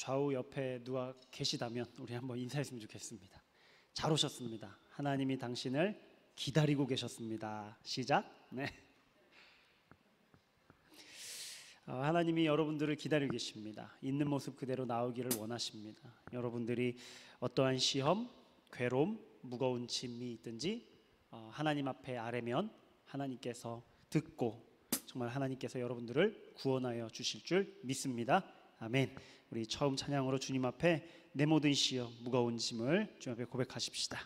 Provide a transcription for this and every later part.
좌우 옆에 누가 계시다면 우리 한번 인사했으면 좋겠습니다. 잘 오셨습니다. 하나님이 당신을 기다리고 계셨습니다. 시작. 네. 하나님이 여러분들을 기다리고 계십니다. 있는 모습 그대로 나오기를 원하십니다. 여러분들이 어떠한 시험, 괴로움, 무거운 짐이 있든지 하나님 앞에 아뢰면 하나님께서 듣고 정말 하나님께서 여러분들을 구원하여 주실 줄 믿습니다. 아멘. 우리 처음 찬양으로 주님 앞에 내 모든 시험, 무거운 짐을 주님 앞에 고백하십시다.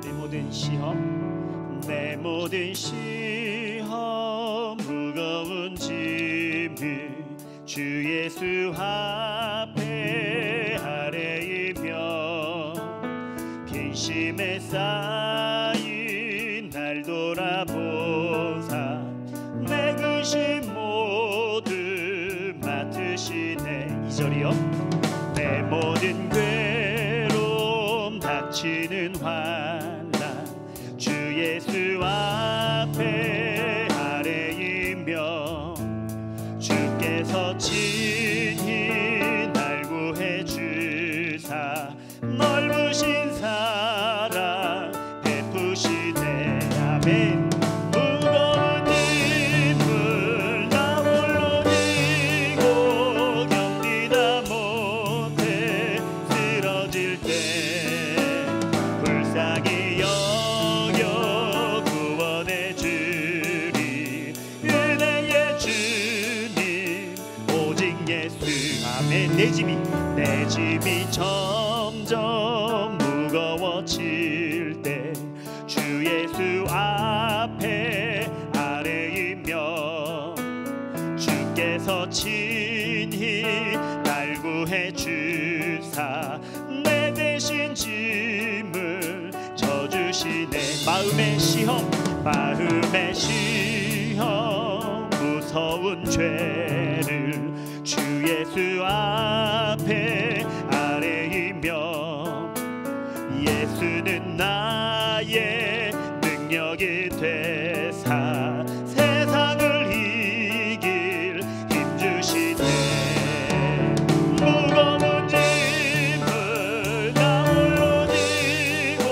내 모든 시험, 내 모든 시험, 무거운 짐을 주 예수 앞에 아뢰이며 근심에 쌓인 날 돌아보사 내 근심 모두 맡으시네. 2절이요. 내 모든 괴로움 닥치는 환난 주 예수 앞에 아뢰이며 주께서 친히 날 구해 주사 넓으신 사랑 베푸시네. 아멘. 무거운 짐을 나 홀로 지고 견디다 못해 쓰러질 때 불쌍히 여겨 구원해 주리 은혜의 주님 오직 예수. 아멘. 내 짐이 점점 무거워질 때 주 예수 앞에 아뢰이며 주께서 친히 날 구해 주사 내 대신 짐을 져주시네. 마음의 시험 무서운 죄를 주 예수 앞에 아뢰이며 예수는 나의 능력이 되사 세상을 이길 힘 주시네. 무거운 짐을 나 홀로 지고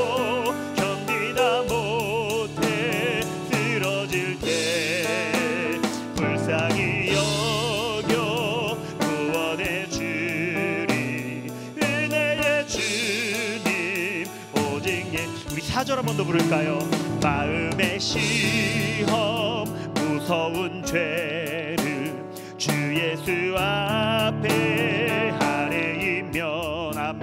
견디다 못해 쓰러질 때 불쌍히 여겨 구원해 주리 은혜의 주님 오직 예수. 우리 4절 한 번 더 부를까요? 마음의 시험 무서운 죄를 주 예수 앞에 아뢰이며 아멘.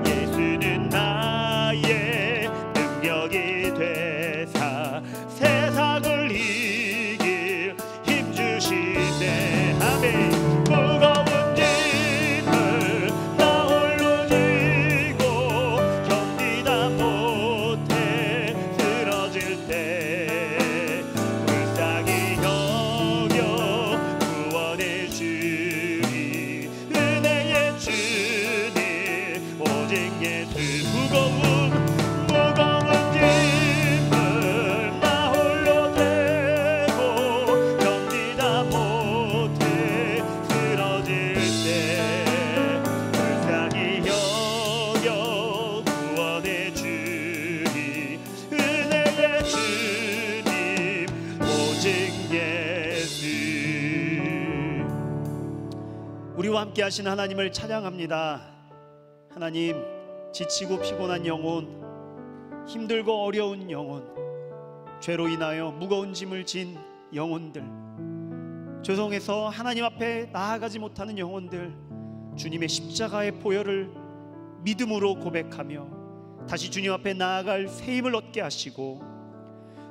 예수는 나의 능력이 되사 세상을 이길 힘 주시네. 아멘. 무거운 짐을 나 홀로 지고 견디다 못해 쓰러질 때 불쌍히 여겨 구원해 주리 은혜의 주님 오직 예수. 무거운 짐을 나 홀로 되고 견디다 못해 쓰러질 때 불쌍히 여겨 구원해 주리 은혜의 주님 오직 예수. 우리와 함께 하신 하나님을 찬양합니다. 하나님, 지치고 피곤한 영혼, 힘들고 어려운 영혼, 죄로 인하여 무거운 짐을 진 영혼들, 죄송해서 하나님 앞에 나아가지 못하는 영혼들, 주님의 십자가의 보혈을 믿음으로 고백하며 다시 주님 앞에 나아갈 새 힘을 얻게 하시고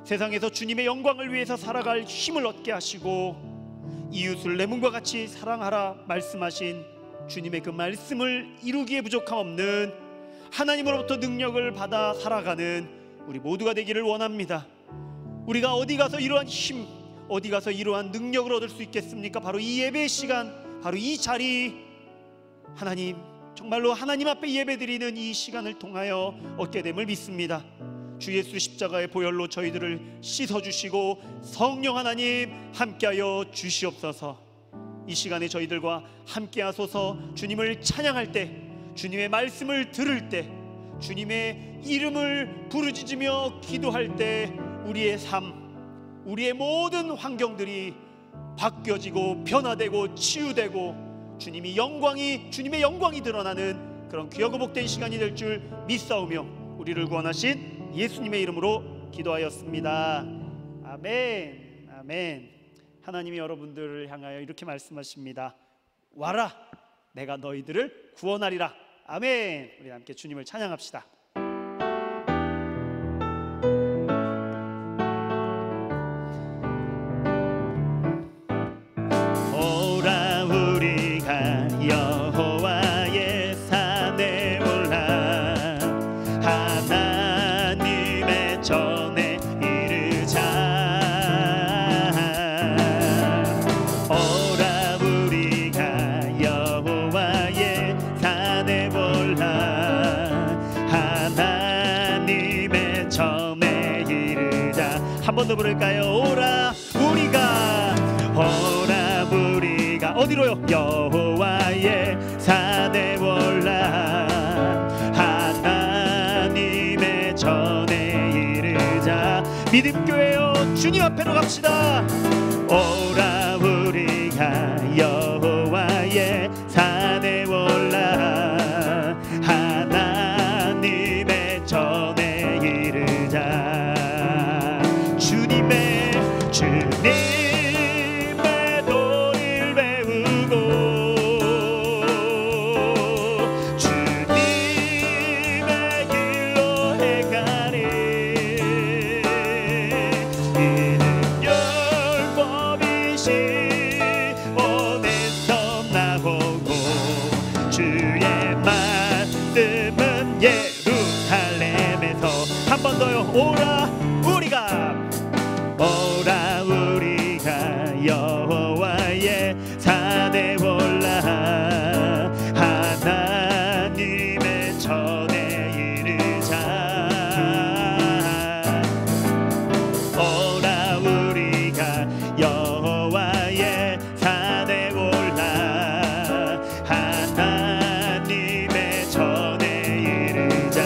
세상에서 주님의 영광을 위해서 살아갈 힘을 얻게 하시고 이웃을 내 몸과 같이 사랑하라 말씀하신 주님의 그 말씀을 이루기에 부족함 없는 하나님으로부터 능력을 받아 살아가는 우리 모두가 되기를 원합니다. 우리가 어디 가서 이러한 힘, 어디 가서 이러한 능력을 얻을 수 있겠습니까? 바로 이 예배의 시간, 바로 이 자리, 하나님 정말로 하나님 앞에 예배드리는 이 시간을 통하여 얻게 됨을 믿습니다. 주 예수 십자가의 보혈로 저희들을 씻어주시고 성령 하나님 함께하여 주시옵소서. 이 시간에 저희들과 함께하소서. 주님을 찬양할 때, 주님의 말씀을 들을 때, 주님의 이름을 부르짖으며 기도할 때 우리의 삶, 우리의 모든 환경들이 바뀌어지고 변화되고 치유되고 주님의 영광이 드러나는 그런 귀하고 복된 시간이 될 줄 믿사오며 우리를 구원하신 예수님의 이름으로 기도하였습니다. 아멘. 아멘. 하나님이 여러분들을 향하여 이렇게 말씀하십니다. 와라, 내가 너희들을 구원하리라. 아멘. 우리 함께 주님을 찬양합시다. 오라 우리가 여호와의 산에 올라 하나님의 전에 이르자. 오라 우리가 여호와의 산에 올라 하나님의 전에 이르자. 한 번 더 부를까요? 오라 우리가, 오라 우리가 어디로요? 여호와의 산에 올라 하나님의 전에 이르자. 믿음교회요, 주님 앞에로 갑시다. 오라 우리가 여호와의 산에 올라 하나님의 전에 이르자. 주님의 도를 배우고 주님의 길로 행하리. 이는 율법이시 온에서 나오고 주의 말씀은 예루살렘에서. 한 번 더요. 오라 우리가, 오라 우리가 여호와의 산에 올라 하나님의 전에 이르자. 오라 우리가 여호와의 산에 올라 하나님의 전에 이르자.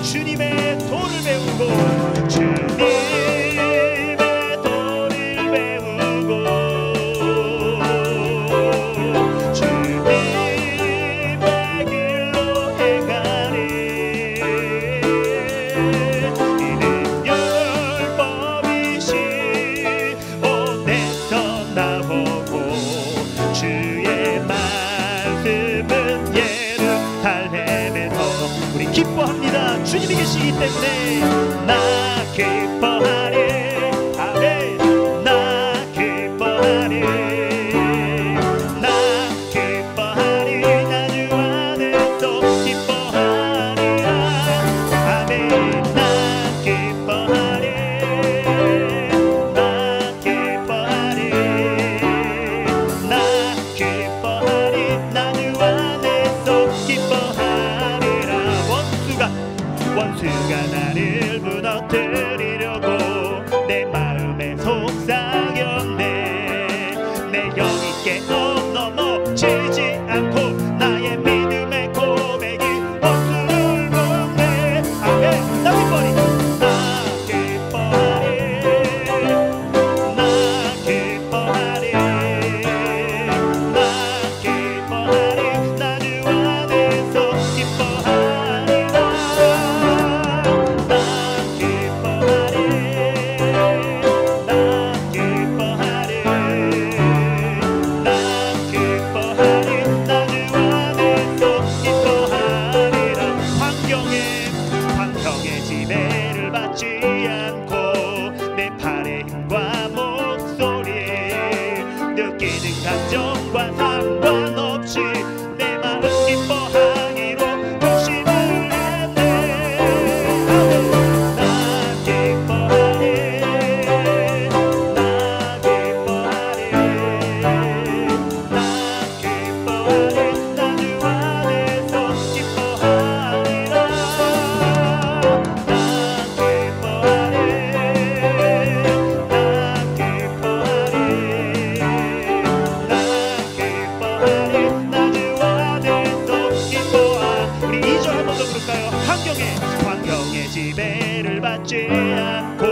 주님의 도를 배우고 주님의 도를 배우고 주님의 길로 행하리. 이는 율법이시 온에서 나오고 주의 말씀은 예루살렘에서. 우리 기뻐합니다. 주님이 계시기 때문에. 나 기뻐하리. 아멘. 나 기뻐하리. 나 기뻐하리. 나 주 안에서 기뻐하리라. 아멘. 나 기뻐하리. 나 기뻐하리. 나 기뻐하리. 나 주 안에서 기뻐하리라. 원수가 나를 무너뜨리려고 내 마음에 속삭였네. 내 영이 깨어 넘어지지 않고 나의 믿음의 고백이 원수를 먹네. 아멘. 나 기뻐하리. 나 기뻐하리. 나 기뻐하리. 나 기뻐하리. 나 주 안에서 기뻐하리라. 나 느끼는 감정과 상관없이 내 마음 기뻐하기로 결심을 했네. 나 기뻐하리, 나 기뻐하리, 나 기뻐하리, 나 주 안에서 기뻐하리라. 나 기뻐하리, 나 기뻐하리, 나 주 안에서 기뻐하. 우리 2절 한 번 더 부를까요? 환경의 지배를 받지 않고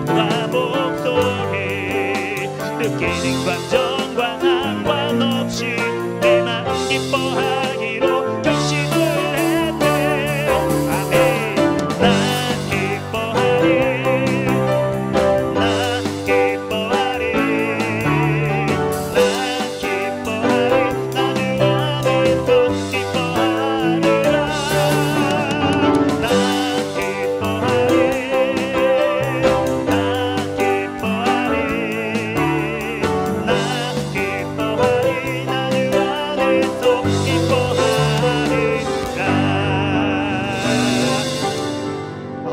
나 목소리 느끼는 감정과 상관없이 내 마음 기뻐하기로 결심을 했네. 아멘. 나 기뻐하리, 나 기뻐하리, 나 기뻐하리, 나 주 안에서 기뻐하리라. 나 기뻐하리, 나 기뻐하리, 나 기뻐하리, 나 주 안에서 기뻐하리라.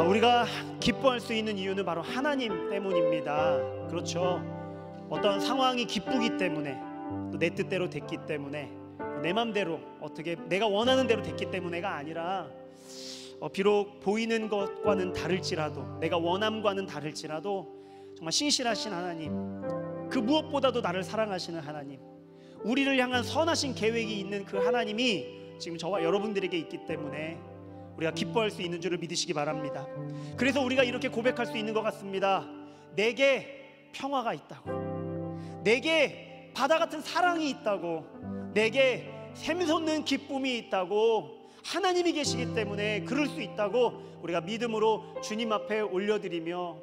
우리가 기뻐할 수 있는 이유는 바로 하나님 때문입니다. 그렇죠. 어떤 상황이 기쁘기 때문에, 또 내 뜻대로 됐기 때문에, 내 맘대로 어떻게 내가 원하는 대로 됐기 때문에가 아니라, 비록 보이는 것과는 다를지라도, 내가 원함과는 다를지라도 정말 신실하신 하나님, 그 무엇보다도 나를 사랑하시는 하나님, 우리를 향한 선하신 계획이 있는 그 하나님이 지금 저와 여러분들에게 있기 때문에 우리가 기뻐할 수 있는 줄을 믿으시기 바랍니다. 그래서 우리가 이렇게 고백할 수 있는 것 같습니다. 내게 평화가 있다고, 내게 바다 같은 사랑이 있다고, 내게 샘솟는 기쁨이 있다고, 하나님이 계시기 때문에 그럴 수 있다고 우리가 믿음으로 주님 앞에 올려드리며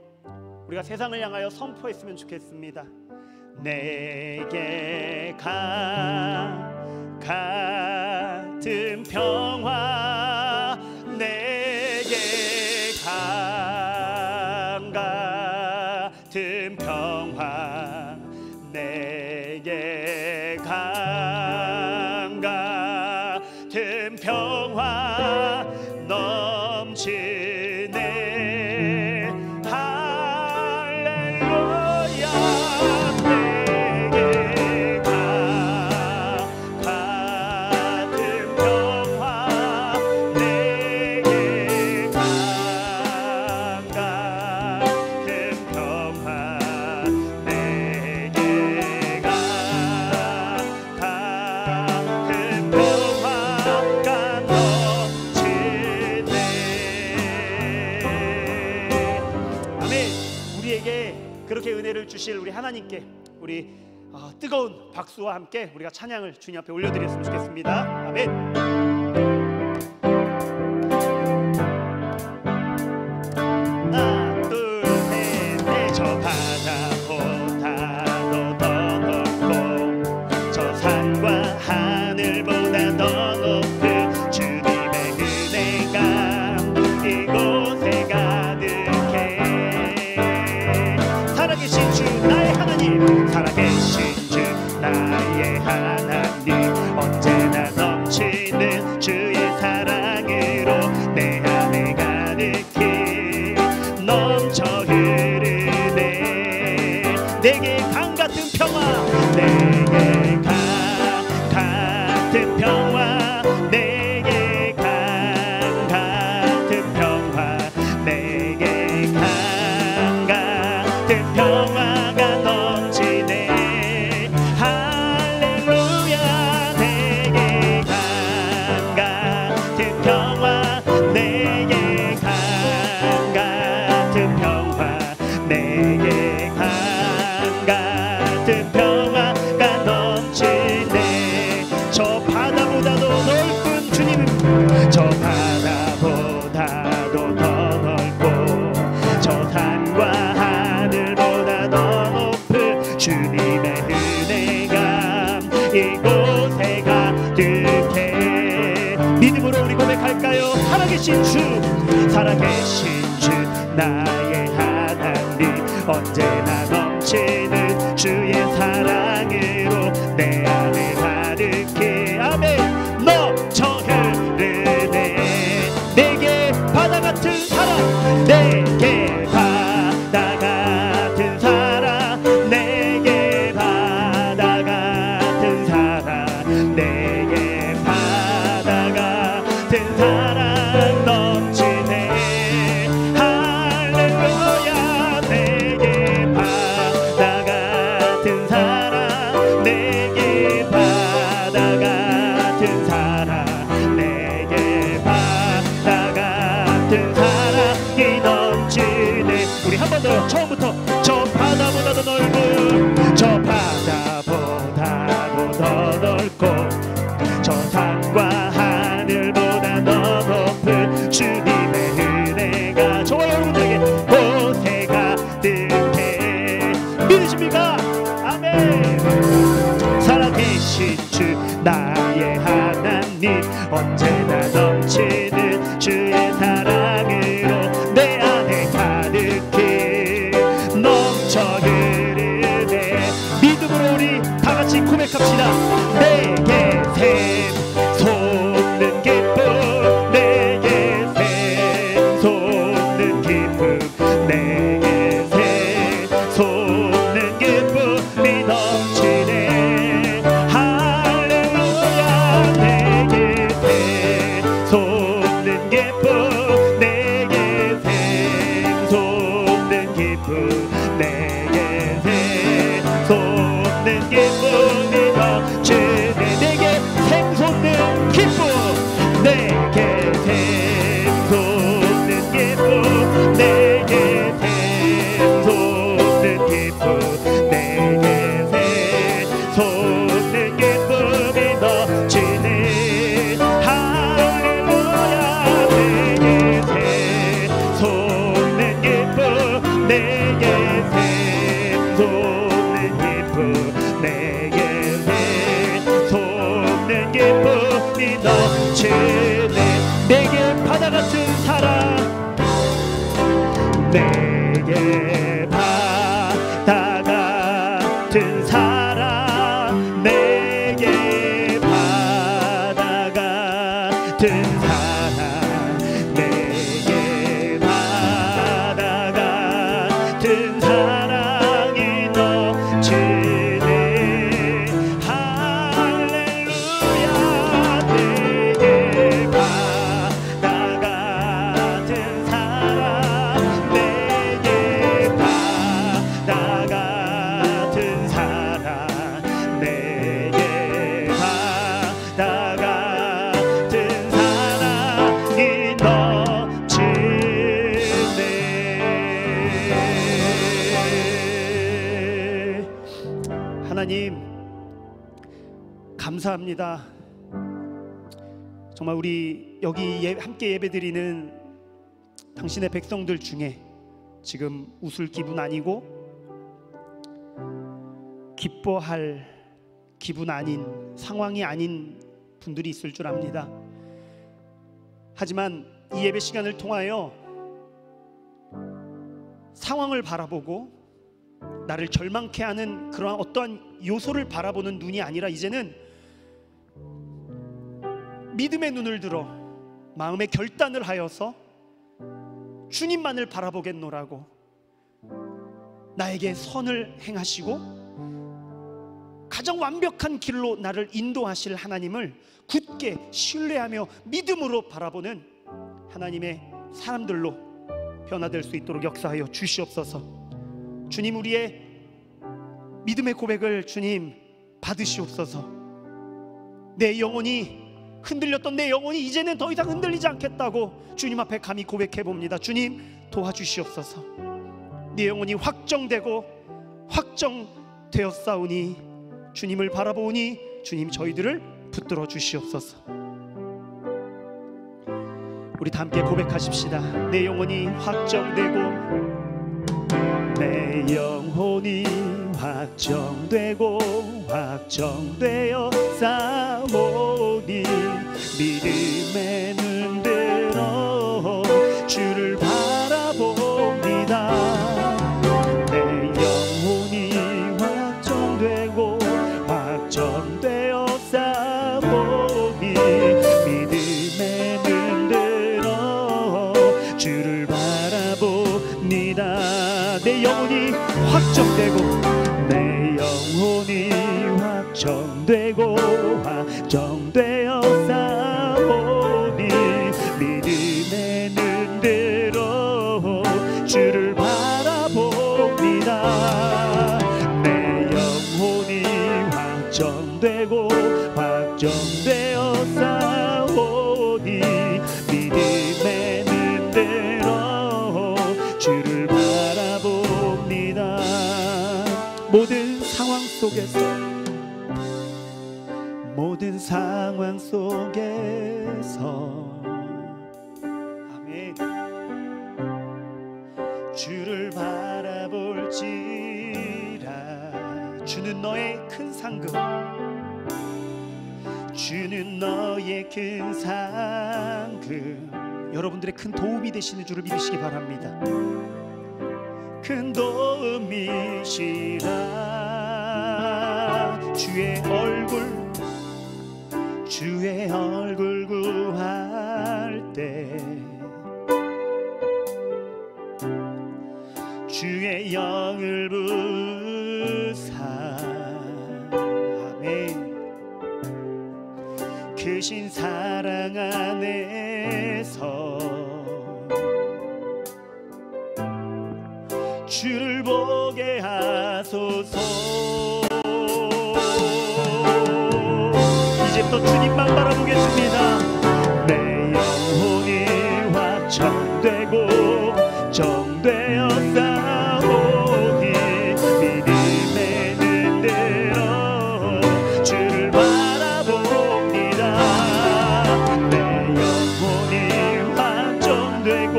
우리가 세상을 향하여 선포했으면 좋겠습니다. 내게 같은 평화, 내게 같은 평화, 내게 같은 평화 넘치네. 할렐루야. 내게 같은 평화, 내게 같은 평화, 내게 같은 평화가 넘치네. 아멘. 우리에게 그렇게 은혜를 주실 우리 하나님께 우리 뜨거운 박수와 함께 우리가 찬양을 주님 앞에 올려드렸으면 좋겠습니다. 아멘. 하나 둘 셋 넷. 저 바다보다도 더 넓고 저 산과 하늘보다 더 높은 주님의 은혜가 이곳에 가득해. 살아계신 주 나의 하나님, 살아계신 주 나의 하나님, 언제나 넘치는 주의 사랑으로 내 안에 가득히 넘쳐 흐르네. 내게 강 같은 평화, 내게 같은 평화, 내게 같은 평화, 내게 같은 평화가 넘치네. 할렐루야. 내게 같은 평화, 내게 같은 평화, 내게 같은 평화가 넘치네. 저 바다보다도 넓은 주님, 저 바다보다도 더 넓고 저 산과 하늘보다 더 높은 주님의 은혜가 이곳에 가득해. 믿음으로 우리 고백할까요? 살아계신 주, 살아계신 주 나의 하나님, 언제나 넘치는 주의 내 안에 가득히 아멘 넘쳐 흐르네. 내게 바다 같은 사랑, 내게 바다 같은 사랑, 내게 바다 같은 사랑, 내게 바다 같은 사랑 넘치네. 할렐루야. 내게 바다 같은 사랑, 내게 바다 같은 사랑, 내게 바다 같은 사랑이 넘치네. 우리 한 번 더 처음부터. 저 바다보다도 넓은, 저 바다보다도 더 넓고, 저 산과 하늘보다 더 높은 주님의 은혜가 저와 여러분들에게 곳에 가득해. 믿으십니까? 아멘. 살아계신 주 나의 하나님, 언제나 넘치는 주의 사랑으로 내 안에 가득히 넘쳐 흐르네. 믿음으로 우리 다같이 고백합시다. 내게 샘솟는 기쁨, 내게 샘솟는 기쁨, 내게 샘솟는 기쁨이 넘치네. 할렐루야. 내게 샘솟는 기쁨, 내게 샘솟는 기쁨, 내게 샘솟는 기쁨이 넘치네. 내게 샘솟는 기쁨, 내게 샘솟는 기쁨, 내게 샘솟는 기쁨, 내게 샘솟는 기쁨이 넘치네. 할렐루야. 내게 샘솟는 기쁨, 내게 샘솟는 기쁨, 내게 샘솟는 기쁨이 넘치네. 내게 바다 같은 사랑, 내게 바다 같은 사랑, 내게 바다 같은 사랑, 내게 바다 같은 사랑이 넘치네. 할렐루야. 내게 바다 같은 사랑, 내게 바다 같은 사랑, 내게 바다 같은 사랑이 넘치네. 하나님 감사합니다. 정말 우리 여기 함께 예배드리는 당신의 백성들 중에 지금 웃을 기분 아니고 기뻐할 기분 아닌 상황이 아닌 분들이 있을 줄 압니다. 하지만 이 예배 시간을 통하여 상황을 바라보고 나를 절망케 하는 그러한 어떠한 요소를 바라보는 눈이 아니라 이제는 믿음의 눈을 들어 마음의 결단을 하여서 주님만을 바라보겠노라고 나에게 선을 행하시고 가장 완벽한 길로 나를 인도하실 하나님을 굳게 신뢰하며 믿음으로 바라보는 하나님의 사람들로 변화될 수 있도록 역사하여 주시옵소서. 주님, 우리의 믿음의 고백을 주님 받으시옵소서. 내 영혼이 흔들렸던 내 영혼이 이제는 더 이상 흔들리지 않겠다고 주님 앞에 감히 고백해 봅니다. 주님 도와주시옵소서. 내 영혼이 확정되고 확정되었사오니 주님을 바라보니 주님 저희들을 붙들어 주시옵소서. 우리 다 함께 고백하십시다. 내 영혼이 확정되고 내 영혼이 확정되고 확정되어 싸우니 믿음의 눈 들어 주를 바라봅니다. 내 영혼이 확정되고 확정 확정되고 내 영혼이 확정되고 확정되어 싸우니 믿음의 눈으로 주를 바라봅니다. 내 영혼이 확정되고 확정되어 싸우니 믿음의 눈으로 주를 바라봅니다. 모든 상황 속에서 모든 상황 속에서 아멘 주를 바라볼지라. 주는 너의 큰 상급, 주는 너의 큰 상급. 여러분들의 큰 도움이 되시는 주를 믿으시기 바랍니다. 큰 도움이시라. 주의 얼굴 구할 때 주의 영을 부사 아멘 크신 사랑 안에서 주를 보게 하소서. 이제부터 주님만 바라보겠습니다. 내 영혼이 확정되고 정되어 싸우니 믿음의 눈으로 주를 바라봅니다. 내 영혼이 확정되고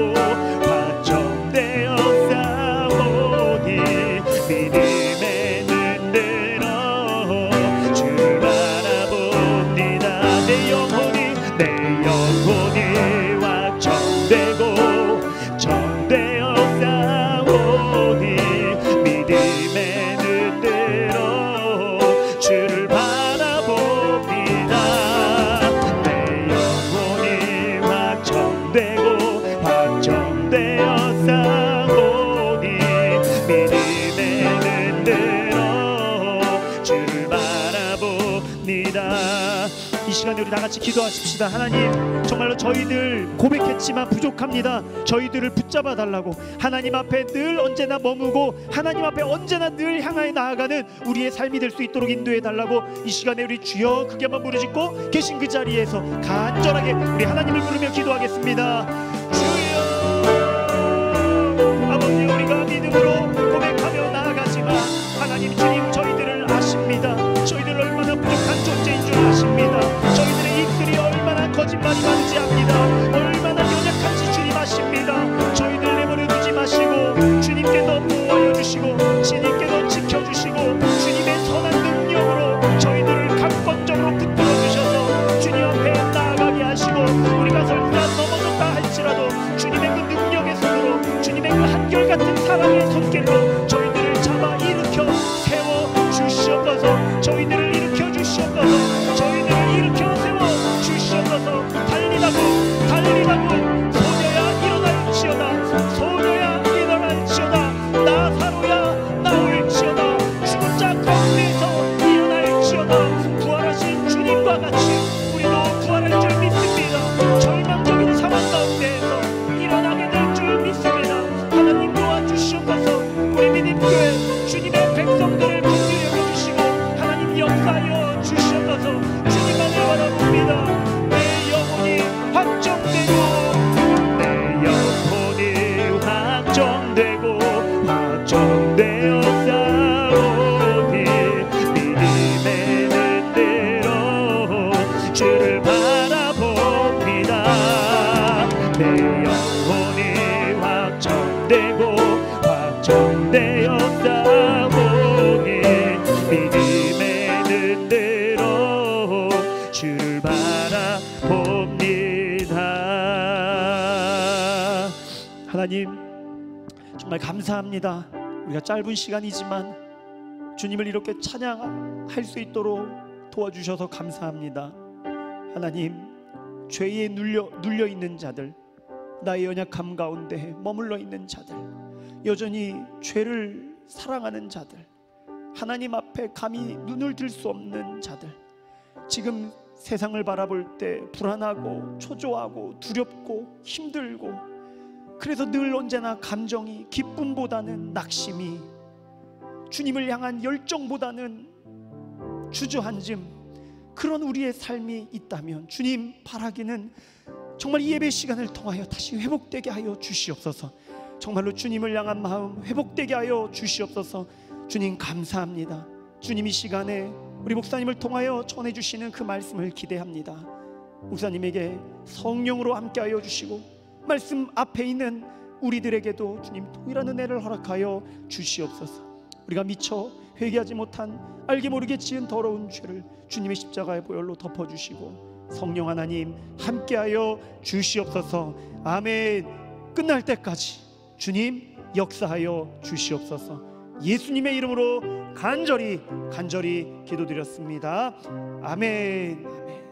확정되어 싸우니 믿음의 눈으로 주를 바라봅니다. 내 영혼이 확정되고 정되어 싸우니 믿음의 눈으로 주를 바라봅니다. 내 영혼이 확정되고 확정되어 싸우니 믿음의 눈으로 주를 바라봅니다. 이 시간에 우리 다같이 기도하십시다. 하나님, 정말로 저희들 고백했지만 부족합니다. 저희들을 붙잡아 달라고, 하나님 앞에 늘 언제나 머무고 하나님 앞에 언제나 늘 향하여 나아가는 우리의 삶이 될 수 있도록 인도해 달라고 이 시간에 우리 주여 크게 한번 부르짖고 계신 그 자리에서 간절하게 우리 하나님을 부르며 기도하겠습니다. 주여, 아버지, 우리가 믿음으로 고백하며 나아가지만 하나님 주님 저희들을 아십니다. 저희들 얼마나 부족한 존재인 줄 아십니다. 저희들의 입술이 얼마나 거짓말이 많은지 압니다. 얼마나 연약한지 주님 아십니다. 저희들 내버려 두지 마시고 주님께서 보호하여 주시고 주님께서 지켜주시고 주님의 선한 능력으로 저희들을 강권적으로 붙들어 주셔서 주님 앞에 나아가게 하시고 우리가 설사 넘어졌다 할지라도 주님의 그 능력의 손으로 주님의 그 한결같은 사랑의 손길로 저희들을 잡아 일으켜 세워 주시옵소서. 저희들을 일으켜 주시옵소서. 저희들을 일으켜 세워 주시옵소서. 달리라고 소녀야 일어날지어다. 소녀야 일어날지어다. 나사로야 나올지어다. 죽은 자 가운데서 일어날지어다. 부활하신 주님과 같이 우리도 부활할 줄 믿습니다. 절망적인 상황 가운데에서 일어나게 될 줄 믿습니다. 하나님 도와주시옵소서. 우리 믿음교회 주님의 백성들을 긍휼히 여겨주시고 하나님 역사하여 주시옵소서. 주님만을 바라봅니다. 내 영혼이 확정되고 내 영혼이 확정되고 확정되어 싸우니 믿음의 눈으로 주를 바라봅니다. 내 영혼이 확정되고 확정되어 싸우니 믿음의 눈으로 주를 바라봅니다. 하나님, 정말 감사합니다. 우리가 짧은 시간이지만 주님을 이렇게 찬양할 수 있도록 도와주셔서 감사합니다. 하나님, 죄에 눌려 있는 자들, 나의 연약함 가운데 머물러 있는 자들, 여전히 죄를 사랑하는 자들, 하나님 앞에 감히 눈을 들 수 없는 자들, 지금 세상을 바라볼 때 불안하고 초조하고 두렵고 힘들고, 그래서 늘 언제나 감정이 기쁨보다는 낙심이, 주님을 향한 열정보다는 주저앉음, 그런 우리의 삶이 있다면 주님 바라기는 정말 이 예배 시간을 통하여 다시 회복되게 하여 주시옵소서. 정말로 주님을 향한 마음 회복되게 하여 주시옵소서. 주님 감사합니다. 주님 이 시간에 우리 목사님을 통하여 전해주시는 그 말씀을 기대합니다. 목사님에게 성령으로 함께하여 주시고 말씀 앞에 있는 우리들에게도 주님 동일한 은혜를 허락하여 주시옵소서. 우리가 미처 회개하지 못한 알게 모르게 지은 더러운 죄를 주님의 십자가의 보혈로 덮어주시고 성령 하나님 함께하여 주시옵소서. 아멘. 끝날 때까지 주님 역사하여 주시옵소서. 예수님의 이름으로 간절히 기도드렸습니다. 아멘. 아멘.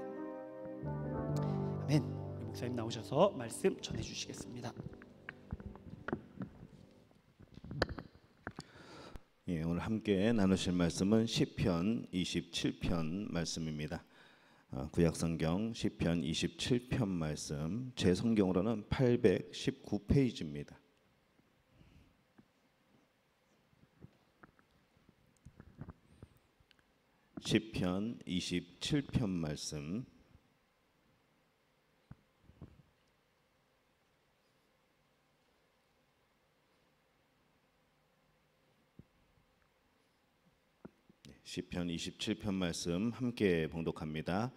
아멘. 목사님 나오셔서 말씀 전해주시겠습니다. 예, 오늘 함께 나누실 말씀은 시편 27편 말씀입니다. 구약성경 시편 27편 말씀, 제 성경으로는 819페이지입니다. 시편 27편 말씀, 시편 27편 말씀 함께 봉독합니다.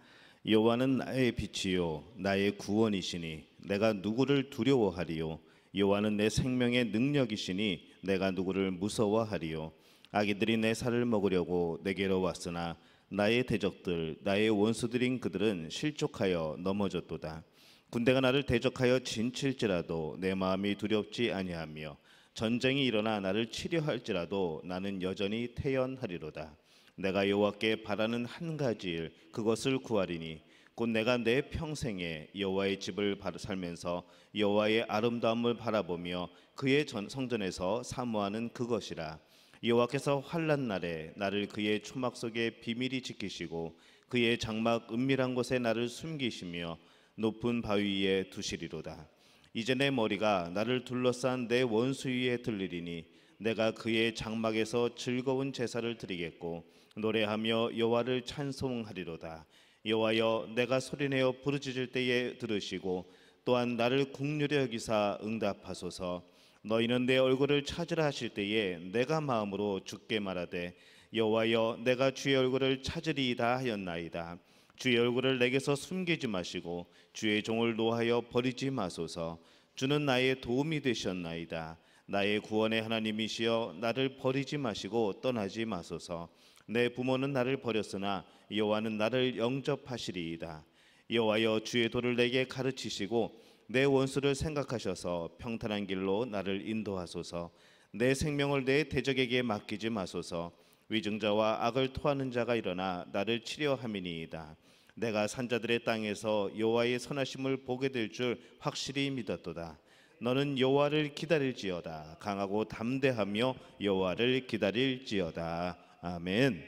여호와는 나의 빛이요 나의 구원이시니 내가 누구를 두려워하리요. 여호와는 내 생명의 능력이시니 내가 누구를 무서워하리요. 악인들이 내 살을 먹으려고 내게로 왔으나 나의 대적들 나의 원수들인 그들은 실족하여 넘어졌도다. 군대가 나를 대적하여 진칠지라도 내 마음이 두렵지 아니하며 전쟁이 일어나 나를 치려할지라도 나는 여전히 태연하리로다. 내가 여호와께 바라는 한 가지 일 그것을 구하리니 곧 내가 내 평생에 여호와의 집을 살면서 여호와의 아름다움을 바라보며 그의 성전에서 사모하는 그것이라. 여호와께서 환난 날에 나를 그의 초막 속에 비밀히 지키시고 그의 장막 은밀한 곳에 나를 숨기시며 높은 바위 위에 두시리로다. 이제 내 머리가 나를 둘러싼 내 원수 위에 들리리니 내가 그의 장막에서 즐거운 제사를 드리겠고 노래하며 여호와를 찬송하리로다. 여호와여 내가 소리내어 부르짖을 때에 들으시고 또한 나를 긍휼히 여기사 응답하소서. 너희는 내 얼굴을 찾으라 하실 때에 내가 마음으로 주께 말하되 여호와여 내가 주의 얼굴을 찾으리이다 하였나이다. 주의 얼굴을 내게서 숨기지 마시고 주의 종을 노하여 버리지 마소서. 주는 나의 도움이 되셨나이다. 나의 구원의 하나님이시여 나를 버리지 마시고 떠나지 마소서. 내 부모는 나를 버렸으나 여호와는 나를 영접하시리이다. 여호와여 주의 도를 내게 가르치시고 내 원수를 생각하셔서 평탄한 길로 나를 인도하소서. 내 생명을 내 대적에게 맡기지 마소서. 위증자와 악을 토하는 자가 일어나 나를 치려함이니이다. 내가 산자들의 땅에서 여호와의 선하심을 보게 될 줄 확실히 믿었도다. 너는 여호와를 기다릴지어다. 강하고 담대하며 여호와를 기다릴지어다. 아멘.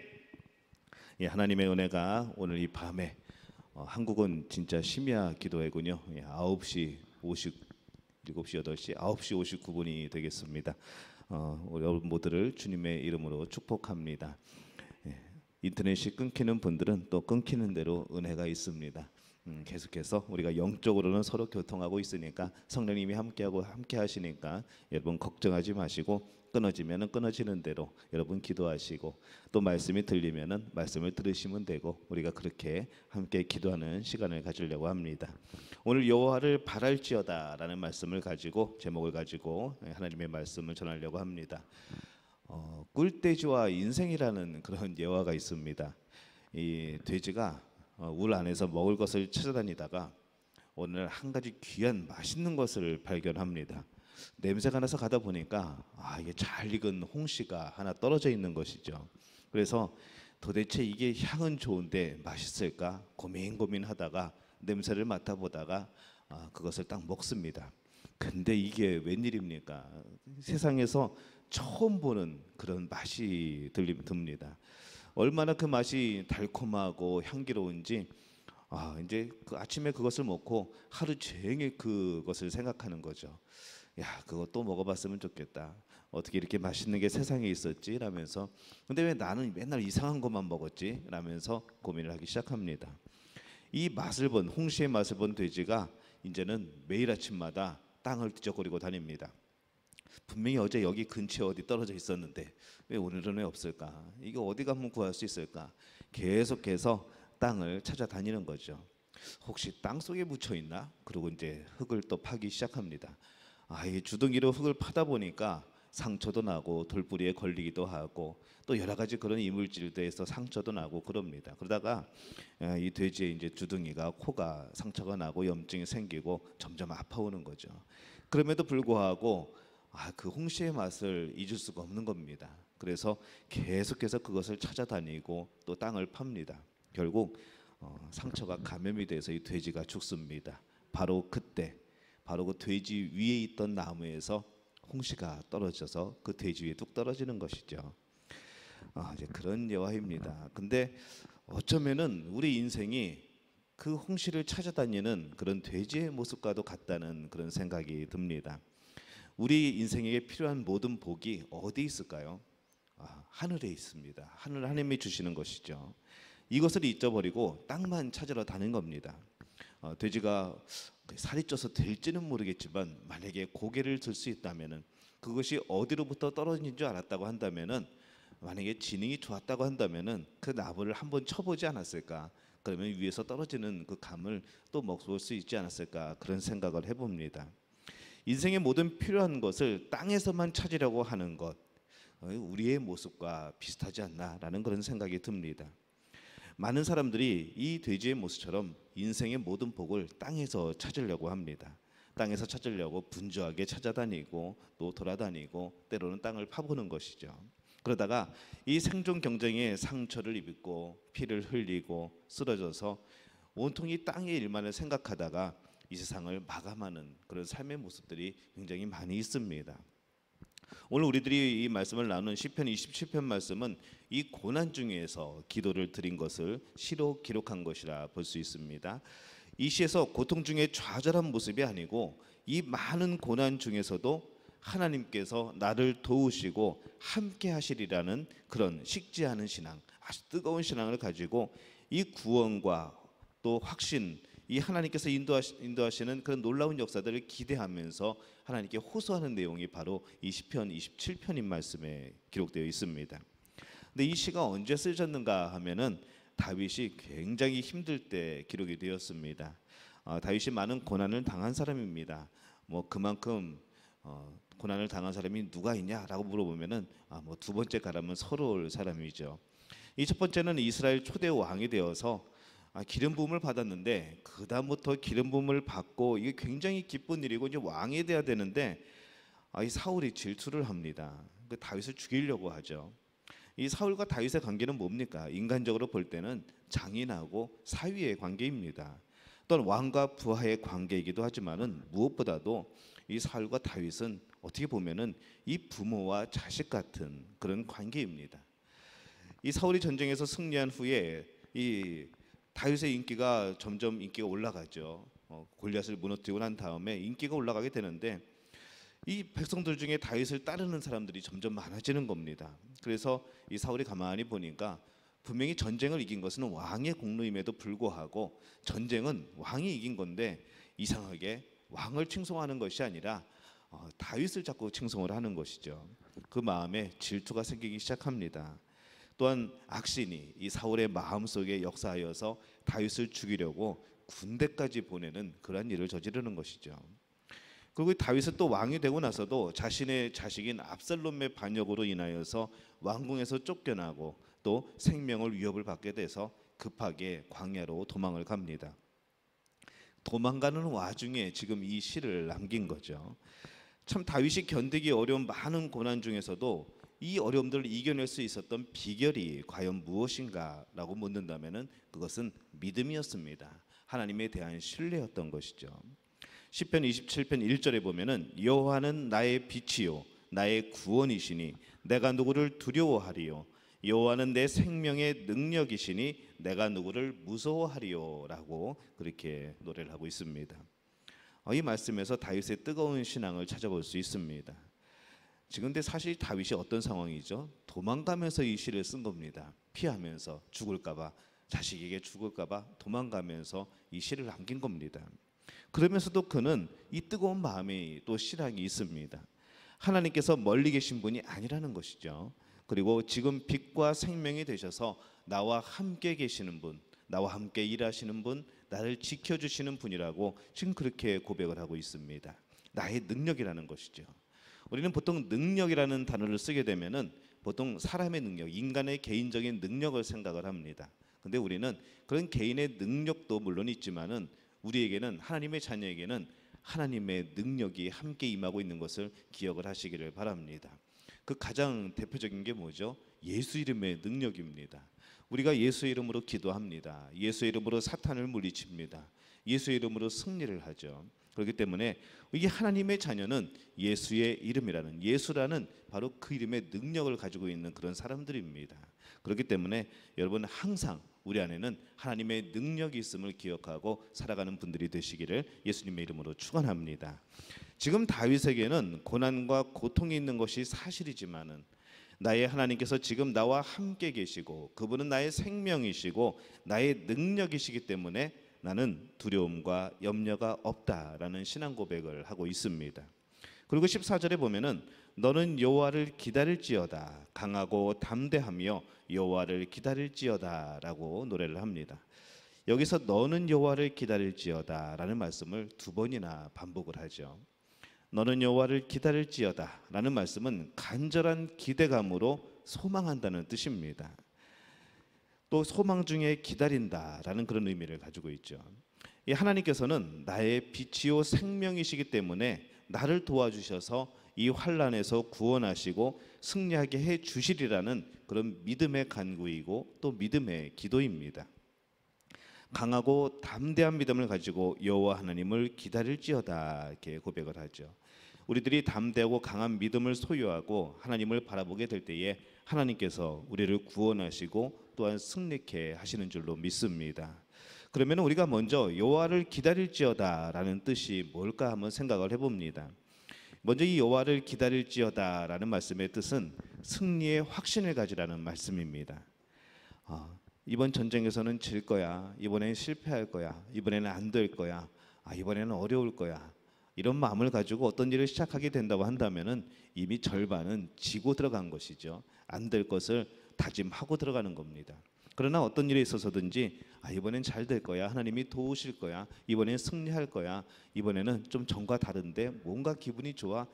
예, 하나님의 은혜가 오늘 이 밤에 한국은 진짜 심야 기도회군요. 9시 50, 7시, 8시, 9시 59분이 되겠습니다. 우리 여러분 모두를 주님의 이름으로 축복합니다. 예, 인터넷이 끊기는 분들은 또 끊기는 대로 은혜가 있습니다. 계속해서 우리가 영적으로는 서로 교통하고 있으니까 성령님이 함께 하시니까 여러분 걱정하지 마시고 끊어지면은 끊어지는 대로 여러분 기도하시고 또 말씀이 들리면은 말씀을 들으시면 되고 우리가 그렇게 함께 기도하는 시간을 가지려고 합니다. 오늘 여호와를 바랄지어다라는 말씀을 가지고 제목을 가지고 하나님의 말씀을 전하려고 합니다. 꿀돼지와 인생이라는 그런 예화가 있습니다. 이 돼지가 울 안에서 먹을 것을 찾아다니다가 오늘 한 가지 귀한 맛있는 것을 발견합니다. 냄새가 나서 가다 보니까 이게 잘 익은 홍시가 하나 떨어져 있는 것이죠. 그래서 도대체 이게 향은 좋은데 맛있을까 고민하다가 냄새를 맡아보다가 그것을 딱 먹습니다. 근데 이게 웬일입니까? 세상에서 처음 보는 그런 맛이 듭니다. 얼마나 그 맛이 달콤하고 향기로운지 이제 그 아침에 그것을 먹고 하루 종일 그것을 생각하는 거죠. 야, 그거 또 먹어봤으면 좋겠다. 어떻게 이렇게 맛있는 게 세상에 있었지? 라면서 근데 왜 나는 맨날 이상한 것만 먹었지? 라면서 고민을 하기 시작합니다. 이 맛을 본 홍시의 맛을 본 돼지가 이제는 매일 아침마다 땅을 뒤적거리고 다닙니다. 분명히 어제 여기 근처에 어디 떨어져 있었는데 왜 오늘은 왜 없을까? 이거 어디 가면 구할 수 있을까? 계속해서 땅을 찾아다니는 거죠. 혹시 땅 속에 묻혀 있나? 그리고 이제 흙을 또 파기 시작합니다. 이 주둥이로 흙을 파다 보니까 상처도 나고 돌뿌리에 걸리기도 하고 또 여러 가지 그런 이물질들에서 상처도 나고 그럽니다. 그러다가 이 돼지의 이제 주둥이가 코가 상처가 나고 염증이 생기고 점점 아파오는 거죠. 그럼에도 불구하고 그 홍시의 맛을 잊을 수가 없는 겁니다. 그래서 계속해서 그것을 찾아다니고 또 땅을 팝니다. 결국 상처가 감염이 돼서 이 돼지가 죽습니다. 바로 그때 바로 그 돼지 위에 있던 나무에서 홍시가 떨어져서 그 돼지 위에 뚝 떨어지는 것이죠. 이제 그런 예화입니다. 근데 어쩌면은 우리 인생이 그 홍시를 찾아다니는 그런 돼지의 모습과도 같다는 그런 생각이 듭니다. 우리 인생에게 필요한 모든 복이 어디 있을까요? 하늘에 있습니다. 하나님이 주시는 것이죠. 이것을 잊어버리고 땅만 찾으러 다닌 겁니다. 돼지가 살이 쪄서 될지는 모르겠지만 만약에 고개를 들 수 있다면은 그것이 어디로부터 떨어진 줄 알았다고 한다면은 만약에 지능이 좋았다고 한다면은 그 나무를 한번 쳐보지 않았을까? 그러면 위에서 떨어지는 그 감을 또 먹을 수 있지 않았을까? 그런 생각을 해봅니다. 인생의 모든 필요한 것을 땅에서만 찾으려고 하는 것, 우리의 모습과 비슷하지 않나라는 그런 생각이 듭니다. 많은 사람들이 이 돼지의 모습처럼 인생의 모든 복을 땅에서 찾으려고 합니다. 땅에서 찾으려고 분주하게 찾아다니고 또 돌아다니고 때로는 땅을 파보는 것이죠. 그러다가 이 생존 경쟁에 상처를 입고 피를 흘리고 쓰러져서 온통 이 땅의 일만을 생각하다가 이 세상을 마감하는 그런 삶의 모습들이 굉장히 많이 있습니다. 오늘 우리들이 이 말씀을 나누는 시편 27편 말씀은 이 고난 중에서 기도를 드린 것을 시로 기록한 것이라 볼 수 있습니다. 이 시에서 고통 중에 좌절한 모습이 아니고 이 많은 고난 중에서도 하나님께서 나를 도우시고 함께 하시리라는 그런 식지 않은 신앙, 아주 뜨거운 신앙을 가지고 이 구원과 또 확신, 이 하나님께서 인도하시는 그런 놀라운 역사들을 기대하면서 하나님께 호소하는 내용이 바로 이 시편 27편인 말씀에 기록되어 있습니다. 근데 이 시가 언제 쓰여졌는가 하면은 다윗이 굉장히 힘들 때 기록이 되었습니다. 다윗이 많은 고난을 당한 사람입니다. 그만큼 고난을 당한 사람이 누가 있냐라고 물어보면은 두 번째 가라면 서러울 사람이죠. 이 첫 번째는 이스라엘 초대 왕이 되어서 기름 부음을 받았는데 그 다음부터 기름 부음을 받고 이게 굉장히 기쁜 일이고 이제 왕이 돼야 되는데 이 사울이 질투를 합니다. 그 다윗을 죽이려고 하죠. 이 사울과 다윗의 관계는 뭡니까? 인간적으로 볼 때는 장인하고 사위의 관계입니다. 또한 왕과 부하의 관계이기도 하지만은 무엇보다도 이 사울과 다윗은 어떻게 보면은 이 부모와 자식 같은 그런 관계입니다. 이 사울이 전쟁에서 승리한 후에 이 다윗의 인기가 점점 올라가죠. 골리앗을 무너뜨리고 난 다음에 인기가 올라가게 되는데 이 백성들 중에 다윗을 따르는 사람들이 점점 많아지는 겁니다. 그래서 이 사울이 가만히 보니까 분명히 전쟁을 이긴 것은 왕의 공로임에도 불구하고 전쟁은 왕이 이긴 건데 이상하게 왕을 칭송하는 것이 아니라 다윗을 자꾸 칭송을 하는 것이죠. 그 마음에 질투가 생기기 시작합니다. 또한 악신이 이 사울의 마음속에 역사하여서 다윗을 죽이려고 군대까지 보내는 그러한 일을 저지르는 것이죠. 그리고 다윗은 또 왕이 되고 나서도 자신의 자식인 압살롬의 반역으로 인하여서 왕궁에서 쫓겨나고 또 생명을 위협을 받게 돼서 급하게 광야로 도망을 갑니다. 도망가는 와중에 지금 이 시를 남긴 거죠. 참 다윗이 견디기 어려운 많은 고난 중에서도 이 어려움들을 이겨낼 수 있었던 비결이 과연 무엇인가라고 묻는다면은 그것은 믿음이었습니다. 하나님에 대한 신뢰였던 것이죠. 시편 27편 1절에 보면은 여호와는 나의 빛이요 나의 구원이시니 내가 누구를 두려워하리요 여호와는 내 생명의 능력이시니 내가 누구를 무서워하리요라고 그렇게 노래를 하고 있습니다. 이 말씀에서 다윗의 뜨거운 신앙을 찾아볼 수 있습니다. 지금 근데 사실 다윗이 어떤 상황이죠? 도망가면서 이 시를 쓴 겁니다. 피하면서 죽을까봐, 자식에게 죽을까봐 도망가면서 이 시를 남긴 겁니다. 그러면서도 그는 이 뜨거운 마음이 또 실학이 있습니다. 하나님께서 멀리 계신 분이 아니라는 것이죠. 그리고 지금 빛과 생명이 되셔서 나와 함께 계시는 분, 나와 함께 일하시는 분, 나를 지켜주시는 분이라고 지금 그렇게 고백을 하고 있습니다. 나의 능력이라는 것이죠. 우리는 보통 능력이라는 단어를 쓰게 되면은 보통 사람의 능력, 인간의 개인적인 능력을 생각을 합니다. 근데 우리는 그런 개인의 능력도 물론 있지만은 우리에게는 하나님의 자녀에게는 하나님의 능력이 함께 임하고 있는 것을 기억을 하시기를 바랍니다. 그 가장 대표적인 게 뭐죠? 예수 이름의 능력입니다. 우리가 예수 이름으로 기도합니다. 예수 이름으로 사탄을 물리칩니다. 예수 이름으로 승리를 하죠. 그렇기 때문에 이게 하나님의 자녀는 예수의 이름이라는 예수라는 바로 그 이름의 능력을 가지고 있는 그런 사람들입니다. 그렇기 때문에 여러분 항상 우리 안에는 하나님의 능력이 있음을 기억하고 살아가는 분들이 되시기를 예수님의 이름으로 축원합니다. 지금 다윗에게는 고난과 고통이 있는 것이 사실이지만은 나의 하나님께서 지금 나와 함께 계시고 그분은 나의 생명이시고 나의 능력이시기 때문에 나는 두려움과 염려가 없다라는 신앙 고백을 하고 있습니다. 그리고 14절에 보면은 너는 여호와를 기다릴지어다 강하고 담대하며 여호와를 기다릴지어다라고 노래를 합니다. 여기서 너는 여호와를 기다릴지어다라는 말씀을 두 번이나 반복을 하죠. 너는 여호와를 기다릴지어다라는 말씀은 간절한 기대감으로 소망한다는 뜻입니다. 또 소망 중에 기다린다라는 그런 의미를 가지고 있죠. 이 하나님께서는 나의 빛이요 생명이시기 때문에 나를 도와주셔서 이 환난에서 구원하시고 승리하게 해 주시리라는 그런 믿음의 간구이고 또 믿음의 기도입니다. 강하고 담대한 믿음을 가지고 여호와 하나님을 기다릴지어다 이렇게 고백을 하죠. 우리들이 담대하고 강한 믿음을 소유하고 하나님을 바라보게 될 때에 하나님께서 우리를 구원하시고 또한 승리케 하시는 줄로 믿습니다. 그러면 우리가 먼저 여호와를 기다릴지어다라는 뜻이 뭘까 한번 생각을 해봅니다. 먼저 이 여호와를 기다릴지어다라는 말씀의 뜻은 승리의 확신을 가지라는 말씀입니다. 이번 전쟁에서는 질 거야. 이번에는 실패할 거야. 이번에는 안 될 거야. 이번에는 어려울 거야. 이런 마음을 가지고 어떤 일을 시작하게 된다고 한다면은 이미 절반은 지고 들어간 것이죠. 안 될 것을 다짐하고 들어가는 겁니다. 그러나 어떤 일에 있어서든지 이번엔 잘 될 거야. 하나님이 도우실 거야. 이번엔 승리할 거야. 이번에는 좀 전과 다른데 뭔가 기분이 좋아.